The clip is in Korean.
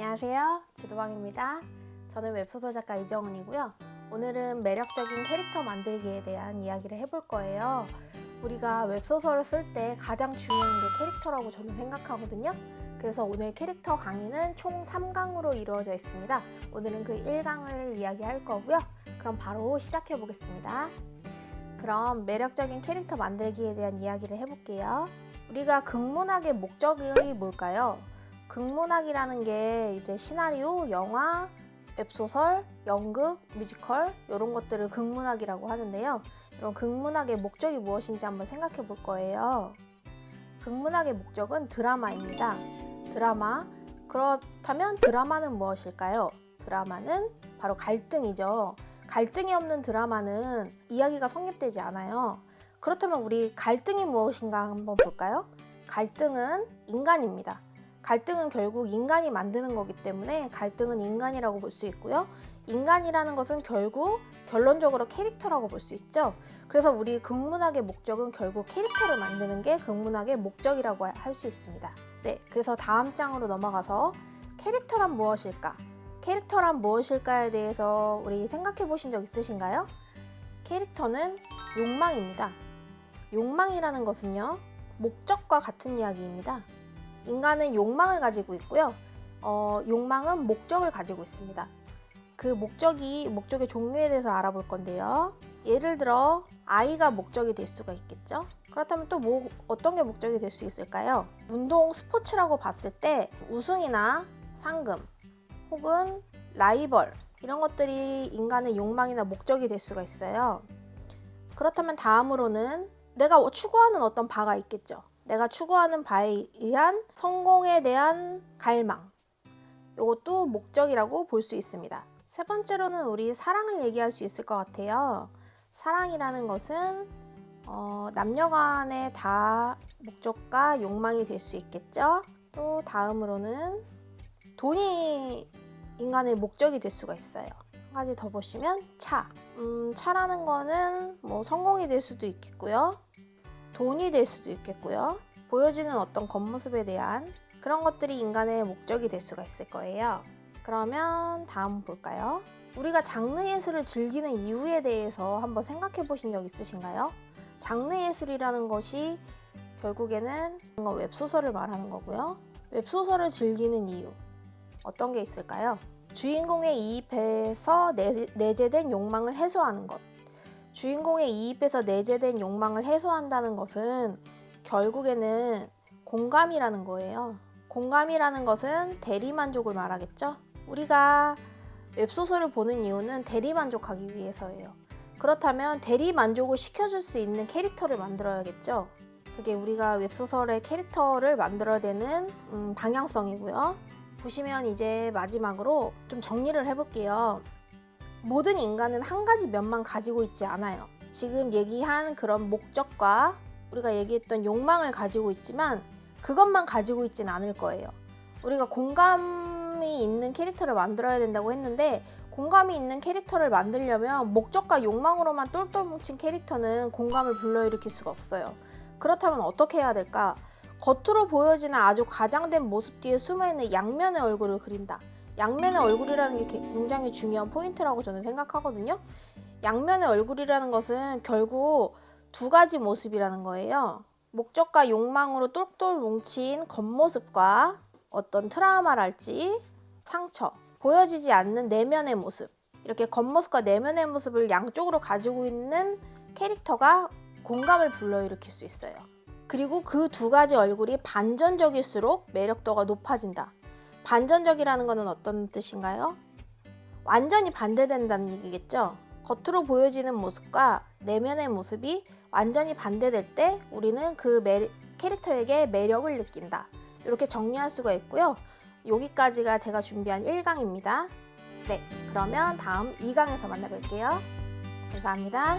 안녕하세요, 주도방입니다. 저는 웹소설 작가 이정은이고요. 오늘은 매력적인 캐릭터 만들기에 대한 이야기를 해볼 거예요. 우리가 웹소설을 쓸 때 가장 중요한 게 캐릭터라고 저는 생각하거든요. 그래서 오늘 캐릭터 강의는 총 3강으로 이루어져 있습니다. 오늘은 그 1강을 이야기할 거고요. 그럼 바로 시작해 보겠습니다. 그럼 매력적인 캐릭터 만들기에 대한 이야기를 해볼게요. 우리가 극문학의 목적이 뭘까요? 극문학이라는 게 이제 시나리오, 영화, 웹소설, 연극, 뮤지컬 이런 것들을 극문학이라고 하는데요. 이런 극문학의 목적이 무엇인지 한번 생각해 볼 거예요. 극문학의 목적은 드라마입니다. 드라마. 그렇다면 드라마는 무엇일까요? 드라마는 바로 갈등이죠. 갈등이 없는 드라마는 이야기가 성립되지 않아요. 그렇다면 우리 갈등이 무엇인가 한번 볼까요? 갈등은 인간입니다. 갈등은 결국 인간이 만드는 거기 때문에 갈등은 인간이라고 볼 수 있고요. 인간이라는 것은 결국 결론적으로 캐릭터라고 볼 수 있죠. 그래서 우리 극문학의 목적은 결국 캐릭터를 만드는 게 극문학의 목적이라고 할 수 있습니다. 네, 그래서 다음 장으로 넘어가서 캐릭터란 무엇일까? 캐릭터란 무엇일까에 대해서 우리 생각해 보신 적 있으신가요? 캐릭터는 욕망입니다. 욕망이라는 것은요, 목적과 같은 이야기입니다. 인간은 욕망을 가지고 있고요. 욕망은 목적을 가지고 있습니다. 그 목적의 종류에 대해서 알아볼 건데요. 예를 들어 아이가 목적이 될 수가 있겠죠. 그렇다면 또 어떤 게 목적이 될 수 있을까요? 운동 스포츠라고 봤을 때 우승이나 상금 혹은 라이벌 이런 것들이 인간의 욕망이나 목적이 될 수가 있어요. 그렇다면 다음으로는 내가 추구하는 어떤 바가 있겠죠. 내가 추구하는 바에 의한 성공에 대한 갈망, 이것도 목적이라고 볼 수 있습니다. 세 번째로는 우리 사랑을 얘기할 수 있을 것 같아요. 사랑이라는 것은 남녀 간에 다 목적과 욕망이 될 수 있겠죠. 또 다음으로는 돈이 인간의 목적이 될 수가 있어요. 한 가지 더 보시면 차라는 거는 성공이 될 수도 있겠고요. 돈이 될 수도 있겠고요. 보여지는 어떤 겉모습에 대한 그런 것들이 인간의 목적이 될 수가 있을 거예요. 그러면 다음 볼까요? 우리가 장르 예술을 즐기는 이유에 대해서 한번 생각해 보신 적 있으신가요? 장르 예술이라는 것이 결국에는 웹소설을 말하는 거고요. 웹소설을 즐기는 이유 어떤 게 있을까요? 주인공에 이입해서 내재된 욕망을 해소하는 것. 주인공에 이입해서 내재된 욕망을 해소한다는 것은 결국에는 공감이라는 거예요. 공감이라는 것은 대리만족을 말하겠죠. 우리가 웹소설을 보는 이유는 대리만족하기 위해서예요. 그렇다면 대리만족을 시켜줄 수 있는 캐릭터를 만들어야겠죠. 그게 우리가 웹소설의 캐릭터를 만들어야 되는 방향성이고요. 보시면 이제 마지막으로 좀 정리를 해볼게요. 모든 인간은 한 가지 면만 가지고 있지 않아요. 지금 얘기한 그런 목적과 우리가 얘기했던 욕망을 가지고 있지만 그것만 가지고 있진 않을 거예요. 우리가 공감이 있는 캐릭터를 만들어야 된다고 했는데 공감이 있는 캐릭터를 만들려면 목적과 욕망으로만 똘똘 뭉친 캐릭터는 공감을 불러일으킬 수가 없어요. 그렇다면 어떻게 해야 될까? 겉으로 보여지는 아주 과장된 모습 뒤에 숨어있는 양면의 얼굴을 그린다. 양면의 얼굴이라는 게 굉장히 중요한 포인트라고 저는 생각하거든요. 양면의 얼굴이라는 것은 결국 두 가지 모습이라는 거예요. 목적과 욕망으로 똘똘 뭉친 겉모습과 어떤 트라우마랄지 상처, 보여지지 않는 내면의 모습, 이렇게 겉모습과 내면의 모습을 양쪽으로 가지고 있는 캐릭터가 공감을 불러일으킬 수 있어요. 그리고 그 두 가지 얼굴이 반전적일수록 매력도가 높아진다. 반전적이라는 것은 어떤 뜻인가요? 완전히 반대된다는 얘기겠죠. 겉으로 보여지는 모습과 내면의 모습이 완전히 반대될 때 우리는 그 캐릭터에게 매력을 느낀다. 이렇게 정리할 수가 있고요. 여기까지가 제가 준비한 1강입니다. 네, 그러면 다음 2강에서 만나뵐게요. 감사합니다.